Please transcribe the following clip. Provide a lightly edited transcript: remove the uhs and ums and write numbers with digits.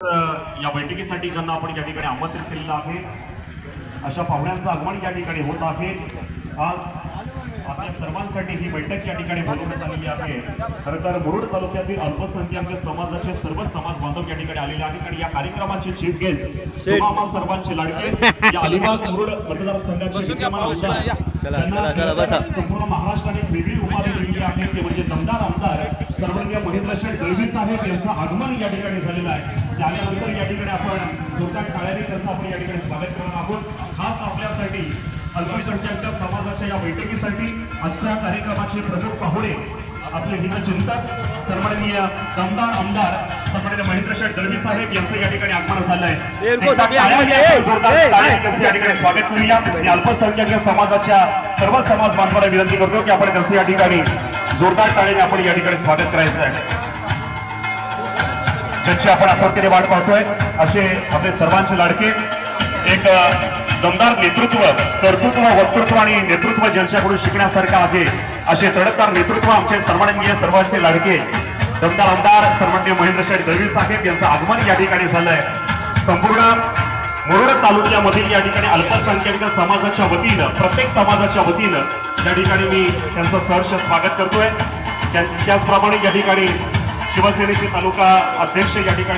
या बैठकीसाठी ज्यांना आपण या ठिकाणी आमंत्रित केलेलं आहे अशा पाहुण्यांचं आगमन या ठिकाणी होत आहे। आज आपल्या सर्वांसाठी ही बैठक या ठिकाणी बोलवण्यात आलेली आहे। खरं तर मुरुड तालुक्यातील अल्पसंख्याक समाजाचे सर्व समाज बांधव या ठिकाणी आलेले आहेत आणि या कार्यक्रमाचे चीफ गेस्ट सर्वांचे लाडके या अलिबाग मुरुड मतदारसंघाचे संपूर्ण महाराष्ट्राने वेगळी उपाधी दिलेली आहे ते म्हणजे दमदार आमदार सर्वज्ञ महेंद्रशेठ दळवी साहेब यांचं आगमन या ठिकाणी झालेलं आहे। त्यानंतर या ठिकाणी आपण जोरदार टाळ्यांनी त्यांचं आपण या ठिकाणी स्वागत करणार आहोत। खास आपल्यासाठी अल्पसंख्याक समाजाच्या या बैठकीसाठी आजच्या कार्यक्रमाचे प्रमुख पाहुणे आपले हितचिंतक सन्माननीय दमदार आमदार सन्माननीय महेंद्रशेठ दळवी साहेब यांचं या ठिकाणी आगमन झालं आहे। या ठिकाणी स्वागत करूया। अल्पसंख्याक समाजाच्या सर्व समाज बांधवांना विनंती करतो की आपण त्यांचं या ठिकाणी जोरदार टाळ्याने आपण या ठिकाणी स्वागत करायचं आहे। ज्यांची आपण आतुरतेने वाट पाहतोय असे आपले सर्वांचे लाडके एक दमदार नेतृत्व कर्तृत्व वक्तृत्व आणि नेतृत्व ज्यांच्याकडून शिकण्यासारखं आहे असे तडकदार नेतृत्व आमचे सन्माननीय सर्वांचे लाडके दमदार आमदार सन्माननीय महेंद्रशेठ दळवी साहेब यांचं आगमन या ठिकाणी झालंय। संपूर्ण मुरुड तालुक्यामधील या ठिकाणी अल्पसंख्याक समाजाच्या वतीनं प्रत्येक समाजाच्या वतीनं या ठिकाणी मी त्यांचं सहर्ष स्वागत करतोय। त्याचप्रमाणे या ठिकाणी शिवसेनेचे तालुका अध्यक्ष या ठिकाणी